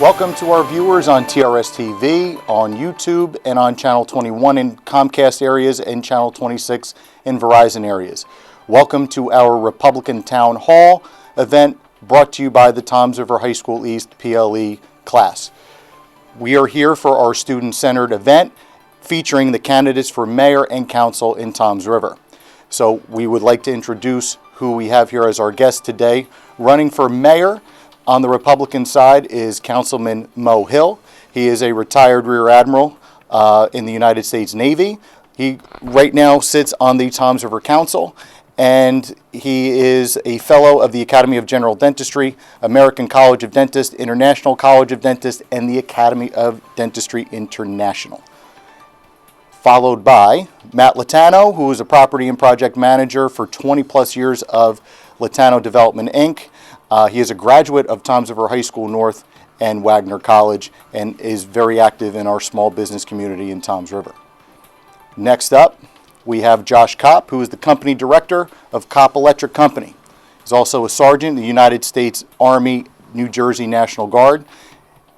Welcome to our viewers on TRSTV, on YouTube, and on Channel 21 in Comcast areas and Channel 26 in Verizon areas. Welcome to our Republican Town Hall event brought to you by the Toms River High School East PLE class. We are here for our student-centered event featuring the candidates for mayor and council in Toms River. So we would like to introduce who we have here as our guest today. Running for mayor on the Republican side is Councilman Mo Hill. He is a retired Rear Admiral in the United States Navy. He right now sits on the Toms River Council, and he is a fellow of the Academy of General Dentistry, American College of Dentists, International College of Dentists, and the Academy of Dentistry International. Followed by Matt Latano, who is a property and project manager for 20 plus years of Latano Development, Inc. He is a graduate of Toms River High School North and Wagner College and is very active in our small business community in Toms River. Next up, we have Josh Kopp, who is the company director of Kopp Electric Company. He's also a sergeant in the United States Army New Jersey National Guard.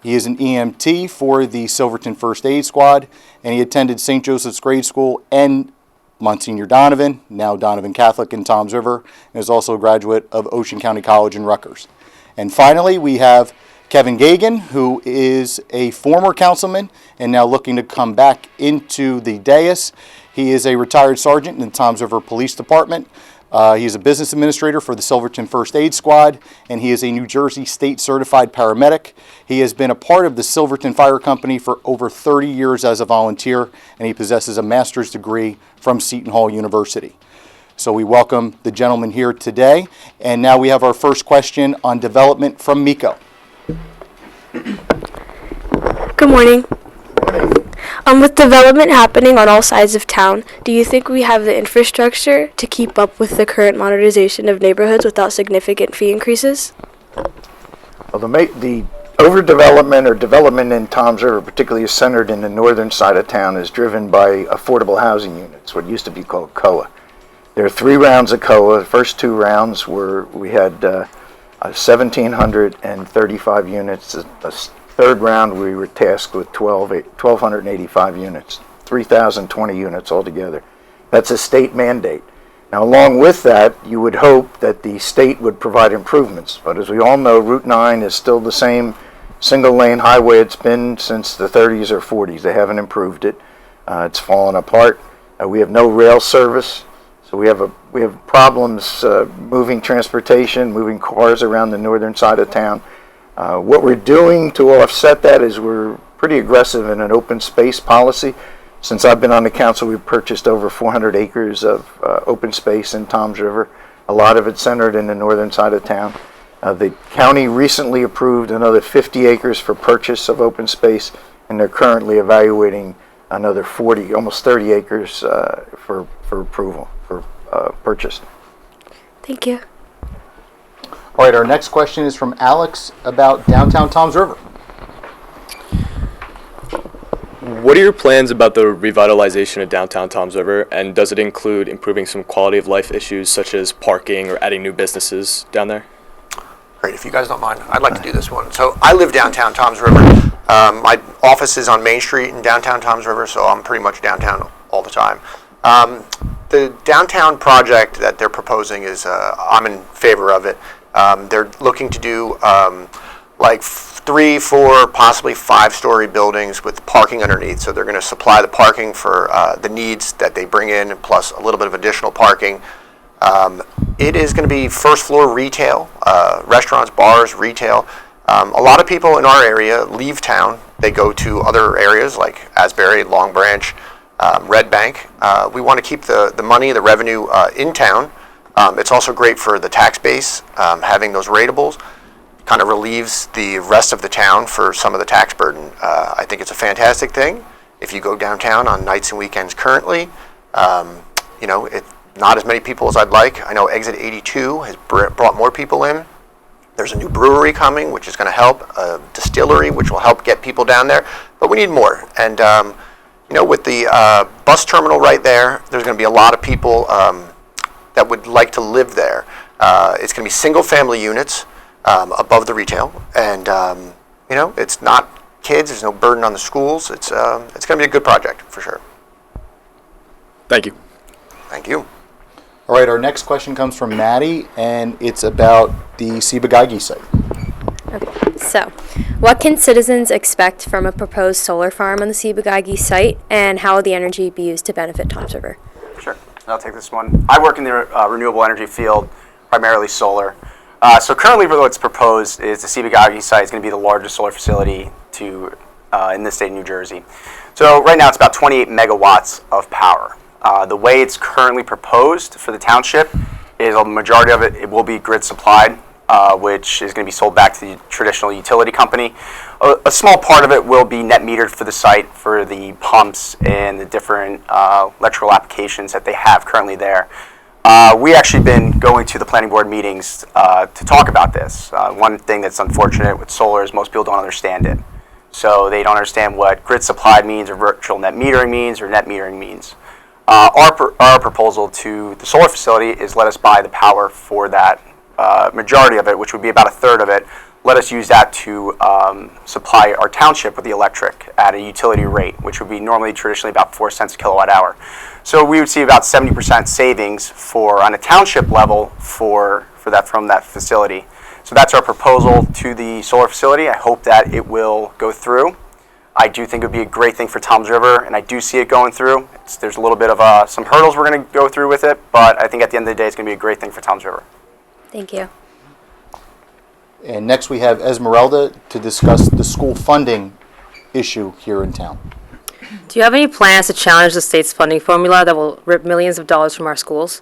He is an EMT for the Silverton First Aid Squad, and he attended St. Joseph's Grade School and Monsignor Donovan, now Donovan Catholic in Toms River, and is also a graduate of Ocean County College in Rutgers. And finally, we have Kevin Gagan, who is a former councilman and now looking to come back into the dais. He is a retired sergeant in the Toms River Police Department. He is a business administrator for the Silverton First Aid Squad, and he is a New Jersey State Certified Paramedic. He has been a part of the Silverton Fire Company for over 30 years as a volunteer, and he possesses a master's degree from Seton Hall University. So we welcome the gentleman here today, and now we have our first question on development from Miko. Good morning. With development happening on all sides of town, do you think we have the infrastructure to keep up with the current modernization of neighborhoods without significant fee increases? Well, the overdevelopment or development in Toms River, particularly centered in the northern side of town, is driven by affordable housing units, what used to be called COA. There are 3 rounds of COA. The first 2 rounds we had 1,735 units. The third round, we were tasked with 1,285 units, 3,020 units altogether. That's a state mandate. Now, along with that, you would hope that the state would provide improvements. But as we all know, Route 9 is still the same single-lane highway it's been since the 30s or 40s. They haven't improved it. It's fallen apart. We have no rail service, so we have problems moving transportation, moving cars around the northern side of town. What we're doing to offset that is we're pretty aggressive in an open space policy. Since I've been on the council, we've purchased over 400 acres of open space in Toms River, a lot of it centered in the northern side of town. The county recently approved another 50 acres for purchase of open space, and they're currently evaluating another 40, almost 30 acres for approval, for purchase. Thank you. All right, our next question is from Alex about downtown Toms River. What are your plans about the revitalization of downtown Toms River, and does it include improving some quality of life issues such as parking or adding new businesses down there? Great, if you guys don't mind, I'd like to do this one. So I live downtown Toms River. My office is on Main Street in downtown Toms River, so I'm pretty much downtown all the time. The downtown project that they're proposing is, I'm in favor of it. They're looking to do like 3, 4, possibly 5-story buildings with parking underneath. So they're going to supply the parking for the needs that they bring in, plus a little bit of additional parking. It is going to be first floor retail, restaurants, bars, retail. A lot of people in our area leave town. They go to other areas like Asbury, Long Branch, Red Bank. We want to keep the money, the revenue in town. It's also great for the tax base. Having those ratables kind of relieves the rest of the town for some of the tax burden. I think it's a fantastic thing. If you go downtown on nights and weekends currently, it's not as many people as I'd like. I know Exit 82 has brought more people in. There's a new brewery coming, which is going to help, a distillery, which will help get people down there, but we need more. And, with the bus terminal right there, there's going to be a lot of people that would like to live there. It's going to be single-family units above the retail, and it's not kids. There's no burden on the schools. It's going to be a good project for sure. Thank you. Thank you. All right, our next question comes from Maddie, and it's about the Sibagagi site. Okay, so what can citizens expect from a proposed solar farm on the Sibagagi site, and how will the energy be used to benefit Toms River? Sure, I'll take this one. I work in the renewable energy field, primarily solar. So currently what's proposed is the Sibagagi site is going to be the largest solar facility in the state of New Jersey. So right now it's about 28 megawatts of power. The way it's currently proposed for the township is a majority of it will be grid supplied, which is going to be sold back to the traditional utility company. A small part of it will be net metered for the site for the pumps and the different electrical applications that they have currently there. We actually been going to the planning board meetings to talk about this. One thing that's unfortunate with solar is most people don't understand it. So they don't understand what grid supplied means or virtual net metering means or net metering means. Our proposal to the solar facility is let us buy the power for that majority of it, which would be about a third of it. Let us use that to supply our township with the electric at a utility rate, which would be normally traditionally about 4 cents a kilowatt hour. So we would see about 70% savings on a township level for that from that facility. So that's our proposal to the solar facility. I hope that it will go through. I do think it would be a great thing for Toms River, and I do see it going through. There's a little bit of some hurdles we're going to go through with it, but I think at the end of the day, it's going to be a great thing for Toms River. Thank you. And next we have Esmeralda to discuss the school funding issue here in town. Do you have any plans to challenge the state's funding formula that will rip millions of dollars from our schools?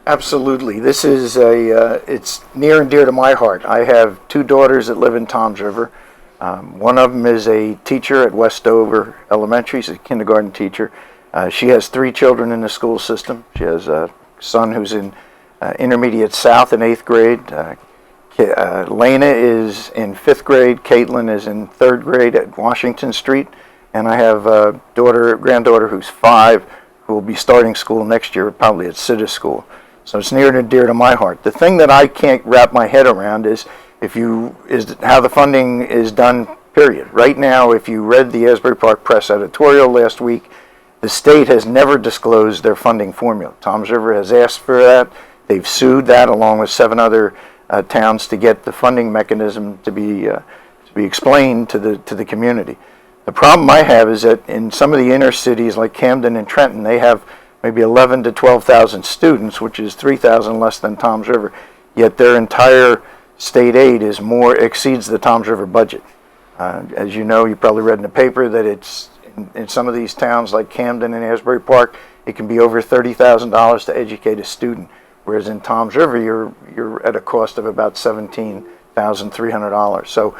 Absolutely. This is it's near and dear to my heart. I have 2 daughters that live in Toms River. One of them is a teacher at Westover Elementary. She's a kindergarten teacher. She has 3 children in the school system. She has a son who's in intermediate south in 8th grade. Lena is in 5th grade. Caitlin is in 3rd grade at Washington Street. And I have a granddaughter who's 5 who will be starting school next year, probably at Sidis School. So it's near and dear to my heart. The thing that I can't wrap my head around is how the funding is done, period. Right now, if you read the Asbury Park Press editorial last week, the state has never disclosed their funding formula. Toms River has asked for that. They've sued that along with 7 other towns to get the funding mechanism to be explained to the community. The problem I have is that in some of the inner cities like Camden and Trenton, they have maybe 11 to 12,000 students, which is 3,000 less than Toms River. Yet their entire state aid exceeds the Toms River budget. As you know, you probably read in the paper that it's in some of these towns like Camden and Asbury Park, it can be over $30,000 to educate a student. Whereas in Toms River, you're at a cost of about $17,300. So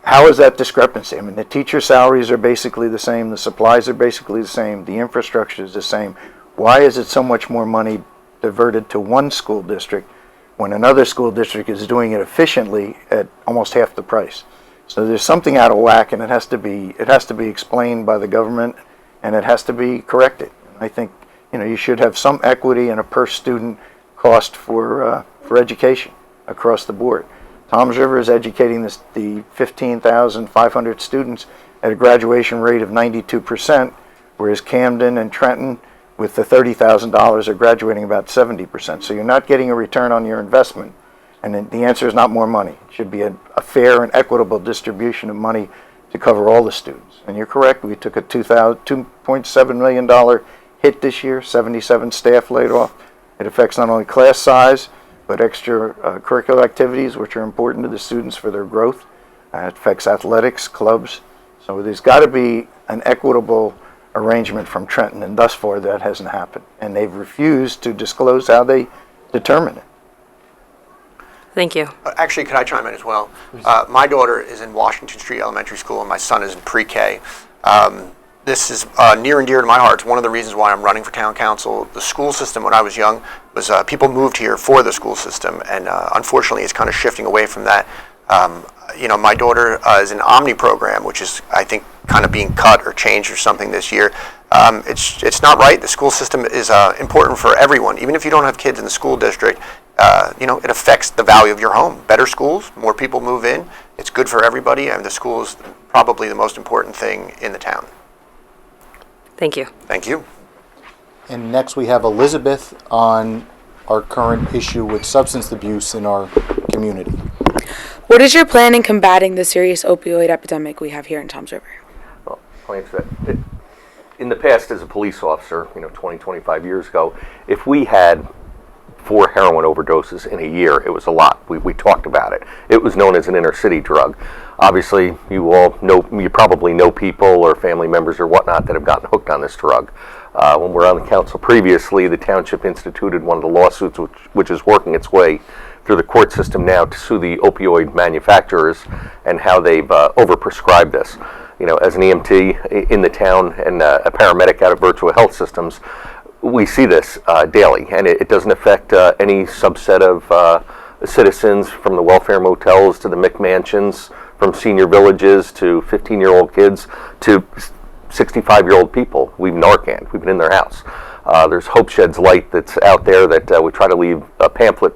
how is that discrepancy? I mean, the teacher salaries are basically the same, the supplies are basically the same, the infrastructure is the same. Why is it so much more money diverted to one school district when another school district is doing it efficiently at almost half the price? So there's something out of whack, and it has to be explained by the government, and it has to be corrected. I think you should have some equity and a per student cost for education across the board. Toms River is educating the 15,500 students at a graduation rate of 92%, whereas Camden and Trenton, with the $30,000, are graduating about 70%. So you're not getting a return on your investment, and the answer is not more money. It should be a fair and equitable distribution of money to cover all the students. And you're correct, we took a $2.7 million hit this year, 77 staff laid off. It affects not only class size, but extracurricular activities, which are important to the students for their growth. It affects athletics, clubs. So there's got to be an equitable arrangement from Trenton, and thus far that hasn't happened. And they've refused to disclose how they determine it. Thank you. Actually, could I chime in as well? My daughter is in Washington Street Elementary School, and my son is in pre-K. This is near and dear to my heart. It's one of the reasons why I'm running for town council. The school system when I was young was people moved here for the school system, and unfortunately it's kind of shifting away from that. My daughter is in Omni program, which is, I think, kind of being cut or changed or something this year. It's not right. The school system is important for everyone. Even if you don't have kids in the school district, it affects the value of your home. Better schools, more people move in, It's good for everybody, and the school is probably the most important thing in the town. Thank you. Thank you. And next we have Elizabeth on our current issue with substance abuse in our community. What is your plan in combating the serious opioid epidemic we have here in Toms River? Well, I'll answer that. In the past, as a police officer, 20, 25 years ago, if we had 4 heroin overdoses in a year, it was a lot. We talked about it. It was known as an inner city drug. Obviously, you all know, you probably know people or family members or whatnot that have gotten hooked on this drug. When we were on the council previously, the township instituted one of the lawsuits which is working its way through the court system now to sue the opioid manufacturers and how they've overprescribed this. As an EMT in the town and a paramedic out of Virtual Health Systems, we see this daily, and it doesn't affect any subset of citizens, from the welfare motels to the McMansions, from senior villages to 15-year-old kids to 65-year-old people. We've Narcan. We've been in their house. There's Hope Sheds Light that's out there that we try to leave a pamphlet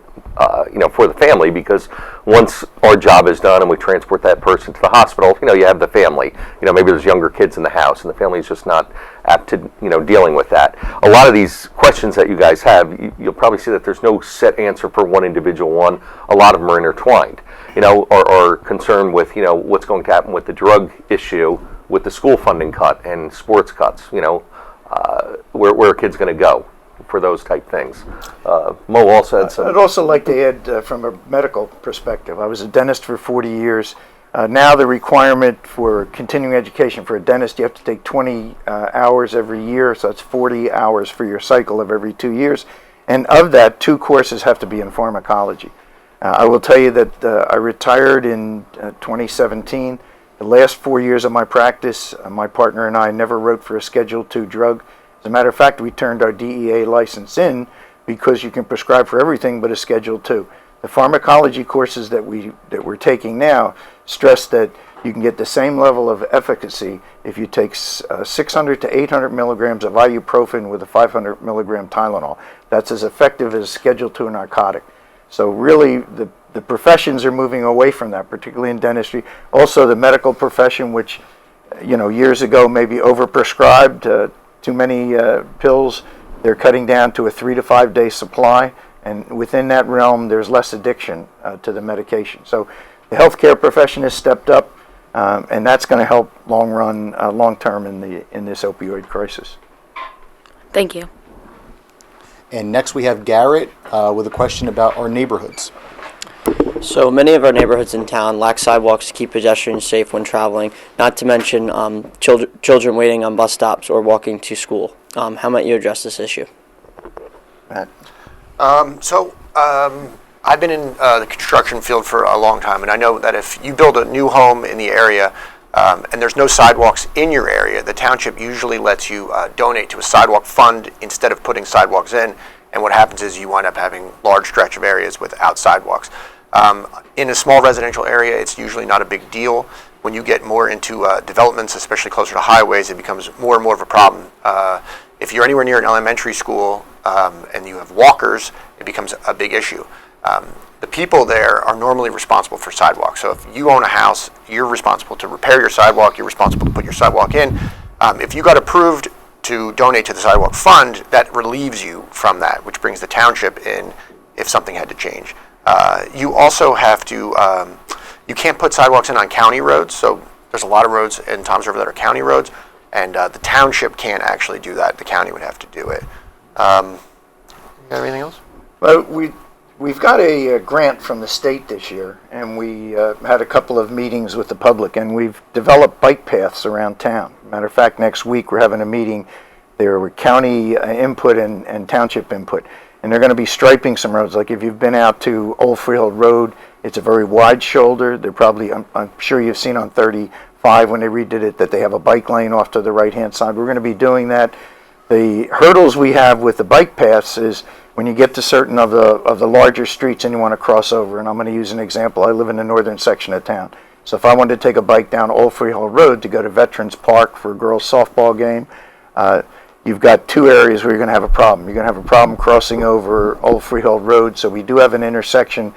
for the family, because once our job is done and we transport that person to the hospital, you have the family. Maybe there's younger kids in the house and the family is just not apt to, dealing with that. A lot of these questions that you guys have, you'll probably see that there's no set answer for one individual one. A lot of them are intertwined, or concerned with, what's going to happen with the drug issue, with the school funding cut and sports cuts, where are kids going to go for those type things. Mo also had some. I'd also like to add from a medical perspective. I was a dentist for 40 years. Now the requirement for continuing education for a dentist, you have to take 20 hours every year, so that's 40 hours for your cycle of every 2 years. And of that, 2 courses have to be in pharmacology. I will tell you that I retired in 2017. The last 4 years of my practice, my partner and I never wrote for a Schedule II drug. As a matter of fact, we turned our DEA license in because you can prescribe for everything but a Schedule II. The pharmacology courses that we're taking now stress that you can get the same level of efficacy if you take 600 to 800 milligrams of ibuprofen with a 500 milligram Tylenol. That's as effective as Schedule II narcotic. So really, the professions are moving away from that, particularly in dentistry. Also, the medical profession, which years ago maybe overprescribed too many pills, they're cutting down to a 3 to 5 day supply, and within that realm, there's less addiction to the medication. So the healthcare profession has stepped up, and that's going to help long term in this opioid crisis. Thank you. And next we have Garrett with a question about our neighborhoods. So many of our neighborhoods in town lack sidewalks to keep pedestrians safe when traveling, not to mention children waiting on bus stops or walking to school. How might you address this issue? Matt? I've been in the construction field for a long time, and I know that if you build a new home in the area and there's no sidewalks in your area, the township usually lets you donate to a sidewalk fund instead of putting sidewalks in, and what happens is you wind up having large stretch of areas without sidewalks. In a small residential area, it's usually not a big deal. When you get more into developments, especially closer to highways, it becomes more and more of a problem. If you're anywhere near an elementary school and you have walkers, it becomes a big issue. The people there are normally responsible for sidewalks. So if you own a house, you're responsible to repair your sidewalk, you're responsible to put your sidewalk in. If you got approved to donate to the sidewalk fund, that relieves you from that, which brings the township in if something had to change. You also have to, you can't put sidewalks in on county roads, so there's a lot of roads in Toms River that are county roads, and the township can't actually do that. The county would have to do it. You got anything else? Well, we've got a grant from the state this year, and we had a couple of meetings with the public, and we've developed bike paths around town. Matter of fact, next week we're having a meeting there with county input and township input. And they're going to be striping some roads. Like if you've been out to Old Freehold Road, it's a very wide shoulder. They're probably, I'm sure you've seen on 35 when they redid it, that they have a bike lane off to the right-hand side. We're going to be doing that. The hurdles we have with the bike paths is when you get to certain of the larger streets and you want to cross over. And I'm going to use an example. I live in the northern section of town. So if I wanted to take a bike down Old Freehold Road to go to Veterans Park for a girls' softball game, you've got 2 areas where you're going to have a problem. You're going to have a problem crossing over Old Freehold Road, so we do have an intersection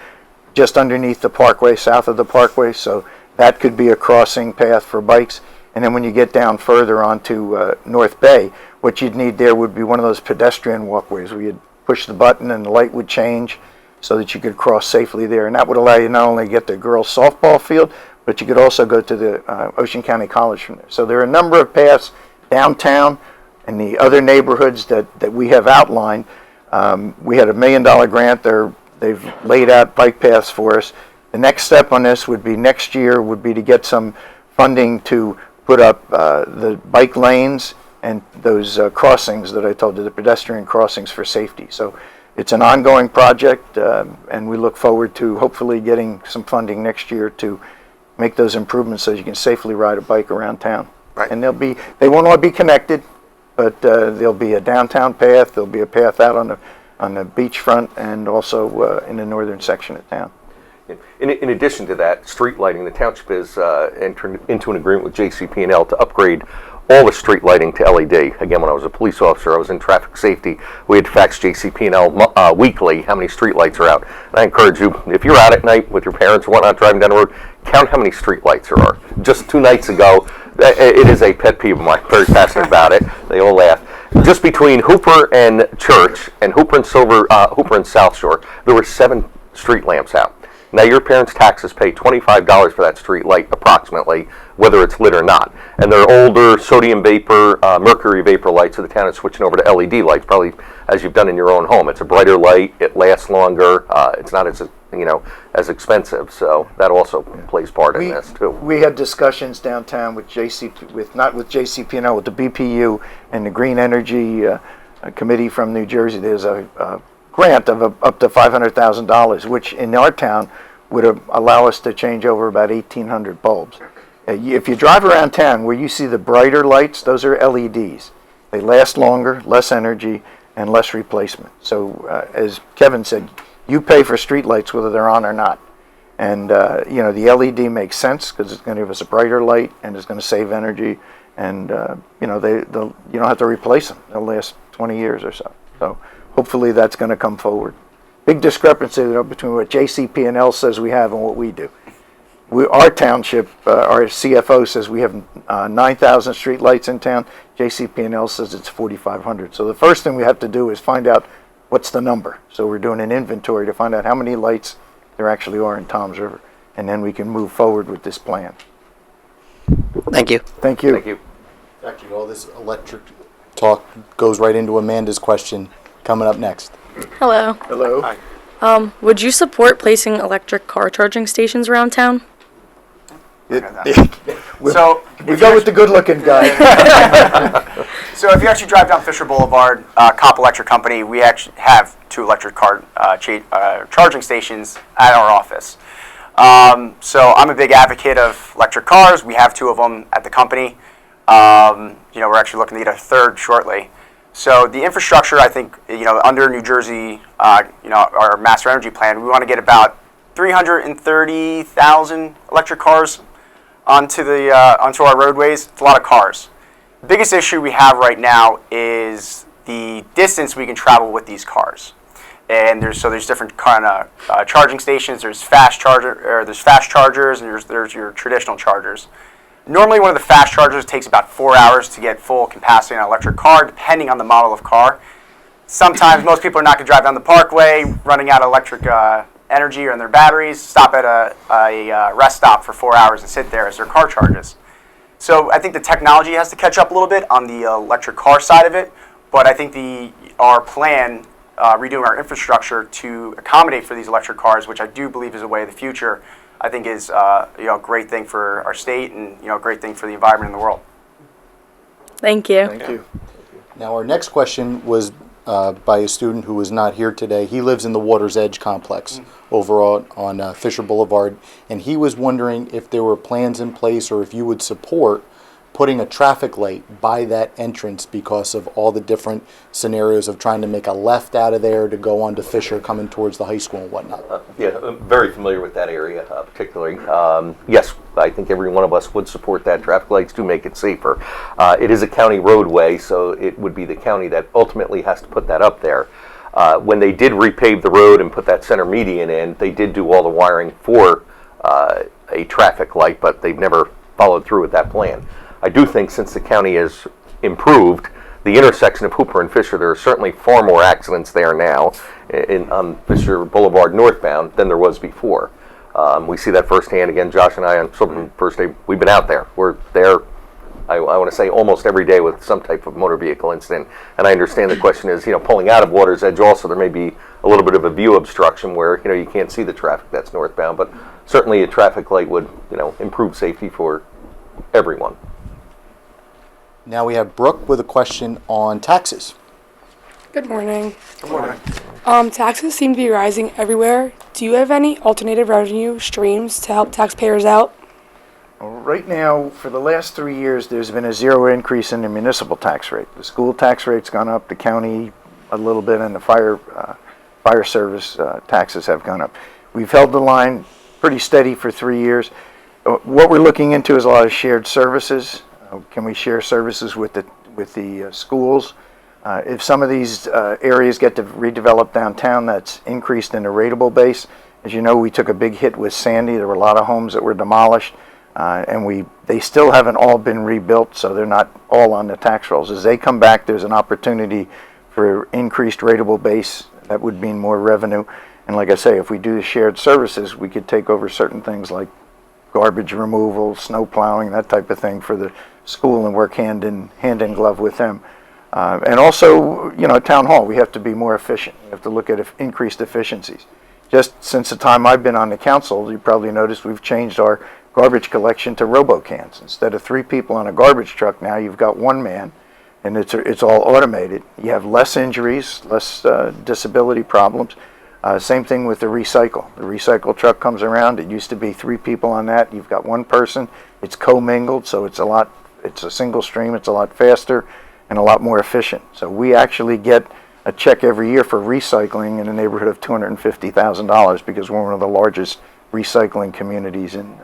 just underneath the parkway, south of the parkway, so that could be a crossing path for bikes. And then when you get down further onto North Bay, what you'd need there would be one of those pedestrian walkways where you'd push the button and the light would change so that you could cross safely there. And that would allow you not only to get the girls' softball field, but you could also go to the Ocean County College from there. So there are a number of paths downtown and the other neighborhoods that we have outlined. We had a $1 million grant. They've laid out bike paths for us. The next step on this would be next year would be to get some funding to put up the bike lanes and those crossings that I told you, the pedestrian crossings for safety. So it's an ongoing project, and we look forward to hopefully getting some funding next year to make those improvements so you can safely ride a bike around town. Right. And they won't all be connected, but there'll be a downtown path, there'll be a path out on the beachfront, and also in the northern section of town. In addition to that, street lighting, the township is entered into an agreement with JCP&L to upgrade all the street lighting to LED. Again, when I was a police officer, I was in traffic safety. We had to fax JCP&L weekly how many street lights are out. And I encourage you, if you're out at night with your parents or whatnot driving down the road, count how many street lights there are. Just 2 nights ago, it is a pet peeve of mine. Very passionate about it. They all laugh. Just between Hooper and Church and Hooper and South Shore, there were 7 street lamps out. Now your parents' taxes pay $25 for that street light approximately, whether it's lit or not. And they're older sodium vapor, mercury vapor lights, so the town is switching over to LED lights, probably as you've done in your own home. It's a brighter light, it lasts longer, it's not as expensive, so that also plays part in this too. We had discussions downtown with not with JCP&L, with the BPU and the Green Energy Committee from New Jersey. There's a grant of up to $500,000, which in our town would allow us to change over about 1,800 bulbs. If you drive around town where you see the brighter lights, those are LEDs. They last longer, less energy, and less replacement. So as Kevin said, you pay for street lights whether they're on or not. And the LED makes sense because it's going to give us a brighter light and it's going to save energy. And you don't have to replace them. They'll last 20 years or so. So hopefully that's going to come forward. Big discrepancy between what JCP&L says we have and what we do. Our township, our CFO says we have 9,000 street lights in town. JCP&L says it's 4,500. So the first thing we have to do is find out what's the number. So we're doing an inventory to find out how many lights there actually are in Toms River. And then we can move forward with this plan. Thank you. Thank you. Thank you. Actually, all this electric talk goes right into Amanda's question coming up next. Hello. Hello. Hi. Would you support placing electric car charging stations around town? We So go with the good-looking guy. So if you actually drive down Fisher Boulevard, Cop Electric Company, we actually have 2 electric car charging stations at our office. So I'm a big advocate of electric cars. We have 2 of them at the company. We're actually looking to get a 3rd shortly. So the infrastructure, I think, under New Jersey, our Master Energy Plan, we want to get about 330,000 electric cars onto our roadways. It's a lot of cars. The biggest issue we have right now is the distance we can travel with these cars. And there's different kind of charging stations. There's fast chargers, and there's your traditional chargers. Normally, one of the fast chargers takes about 4 hours to get full capacity on an electric car, depending on the model of car. Sometimes most people are not going to drive down the parkway, running out of electric energy or in their batteries, stop at a rest stop for 4 hours and sit there as their car charges. So I think the technology has to catch up a little bit on the electric car side of it, but I think our plan, redoing our infrastructure to accommodate for these electric cars, which I do believe is a way of the future, I think is a great thing for our state and a great thing for the environment in the world. Thank you. Thank you. Now, our next question was by a student who was not here today. He lives in the Water's Edge complex over on Fisher Boulevard, and he was wondering if there were plans in place or if you would support putting a traffic light by that entrance because of all the different scenarios of trying to make a left out of there to go onto Fisher coming towards the high school and whatnot. I'm very familiar with that area particularly. Yes, I think every one of us would support that. Traffic lights do make it safer. It is a county roadway, so it would be the county that ultimately has to put that up there. When they did repave the road and put that center median in, they did do all the wiring for a traffic light, but they've never followed through with that plan. I do think since the county has improved the intersection of Hooper and Fisher, there are certainly far more accidents there now on Fisher Boulevard northbound than there was before. We see that firsthand. Again, Josh and I on Silverman first day, we've been out there. We're there, I want to say, almost every day with some type of motor vehicle incident. And I understand the question is, pulling out of Water's Edge also, there may be a little bit of a view obstruction where, you can't see the traffic that's northbound, but certainly a traffic light would, improve safety for everyone. Now we have Brooke with a question on taxes. Good morning. Good morning. Taxes seem to be rising everywhere. Do you have any alternative revenue streams to help taxpayers out? Well, right now, for the last 3 years, there's been a zero increase in the municipal tax rate. The school tax rate's gone up, the county a little bit, and the fire service taxes have gone up. We've held the line pretty steady for 3 years. What we're looking into is a lot of shared services. Can we share services with the schools? If some of these areas get to redevelop downtown, that's increased in the rateable base. As you know, we took a big hit with Sandy. There were a lot of homes that were demolished, and they still haven't all been rebuilt, so they're not all on the tax rolls. As they come back, there's an opportunity for increased rateable base. That would mean more revenue. And like I say, if we do the shared services, we could take over certain things like garbage removal, snow plowing, that type of thing for the school and work hand in glove with them. And also, at Town Hall, we have to be more efficient. We have to look at increased efficiencies. Just since the time I've been on the council, you probably noticed we've changed our garbage collection to robo-cans. Instead of 3 people on a garbage truck, now you've got 1 man, and it's all automated. You have less injuries, less disability problems. Same thing with the recycle. The recycle truck comes around. It used to be 3 people on that. You've got 1 person. It's commingled, so it's a single stream. It's a lot faster and a lot more efficient. So we actually get a check every year for recycling in the neighborhood of $250,000 because we're one of the largest recycling communities in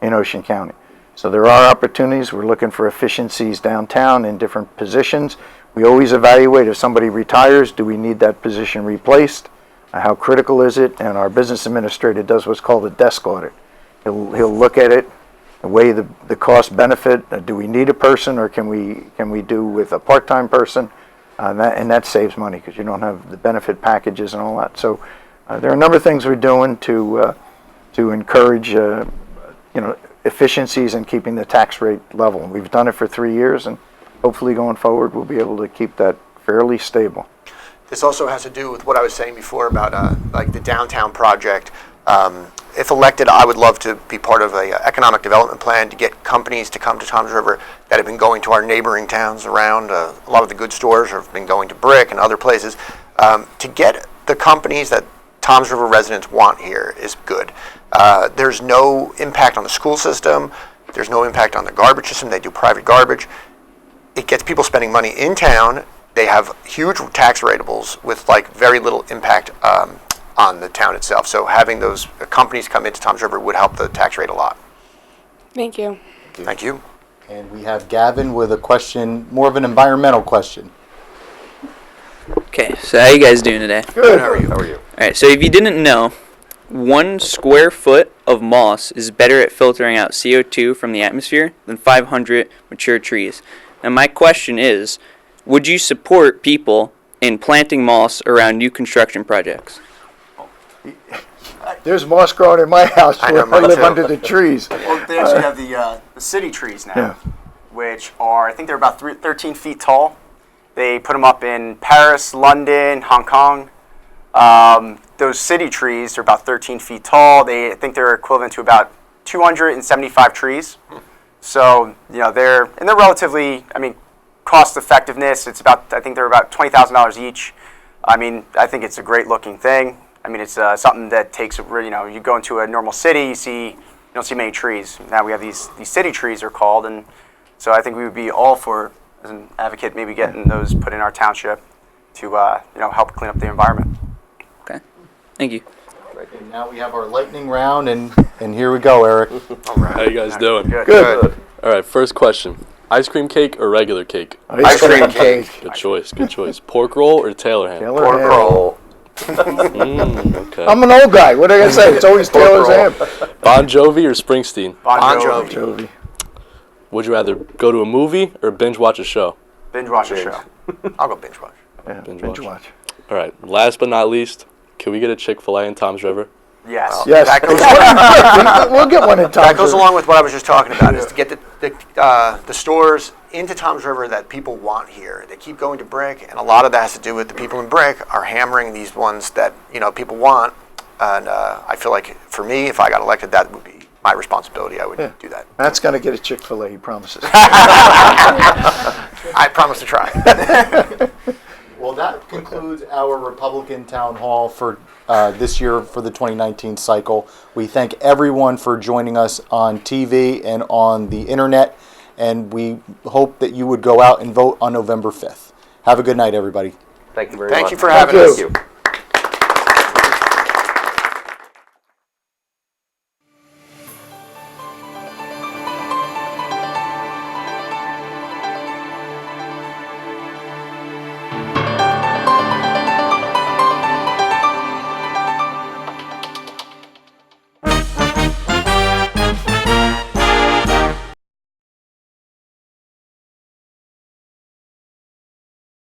Ocean County. So there are opportunities. We're looking for efficiencies downtown in different positions. We always evaluate if somebody retires, do we need that position replaced? How critical is it? And our business administrator does what's called a desk audit. He'll look at it, weigh the cost benefit. Do we need a person, or can we do with a part-time person? And that saves money because you don't have the benefit packages and all that. So there are a number of things we're doing to encourage efficiencies and keeping the tax rate level. And we've done it for 3 years, and hopefully going forward we'll be able to keep that fairly stable. This also has to do with what I was saying before about like the downtown project. If elected, I would love to be part of an economic development plan to get companies to come to Toms River that have been going to our neighboring towns around. A lot of the good stores have been going to Brick and other places. To get the companies that Toms River residents want here is good. There's no impact on the school system. There's no impact on the garbage system. They do private garbage. It gets people spending money in town. They have huge tax ratables with like very little impact on the town itself. So having those companies come into Toms River would help the tax rate a lot. Thank you. Thank you. And we have Gavin with a question, more of an environmental question. Okay, so how you guys doing today? Good. How are you? All right, so if you didn't know, 1 square foot of moss is better at filtering out CO2 from the atmosphere than 500 mature trees. And my question is, would you support people in planting moss around new construction projects? There's moss growing in my house where I live under the trees. Well, they actually have the city trees now, Yeah. which are, I think they're about 13 feet tall. They put them up in Paris, London, Hong Kong. Those city trees are about 13 feet tall. I think they're equivalent to about 275 trees. So, they're relatively, cost effectiveness, it's about, I think they're about $20,000 each. I think it's a great looking thing. It's something that takes, you go into a normal city, you don't see many trees. Now we have these city trees are called, and so I think we would be all for, as an advocate, maybe getting those put in our township to, help clean up the environment. Okay, thank you. And now we have our lightning round, and here we go, Eric. All right. How you guys doing? Good. All right, first question. Ice cream cake or regular cake? Ice cream cake. Good choice, good choice. Pork roll or Taylor ham? Taylor ham. Okay. I'm an old guy. What do I gotta say? It's always Taylor's ham. Bon Jovi or Springsteen? Bon Jovi. Would you rather go to a movie or binge watch a show? Binge watch a show. I'll go binge watch. Yeah, Binge watch. All right. Last but not least, can we get a Chick-fil-A in Toms River? Yes. Yes. That goes, We'll get one in Tom's that goes River. along with what I was just talking about, is to get the stores into Toms River that people want here. They keep going to Brick, and a lot of that has to do with the people in Brick are hammering these ones that, people want. And I feel like, for me, if I got elected, that would be my responsibility. I would do that. Matt's gonna get a Chick-fil-A, he promises. I promise to try. Well, that concludes our Republican Town Hall for this year for the 2019 cycle. We thank everyone for joining us on TV and on the internet, and we hope that you would go out and vote on November 5th. Have a good night, everybody. Thank you very much. Thank you for having us. Thank you.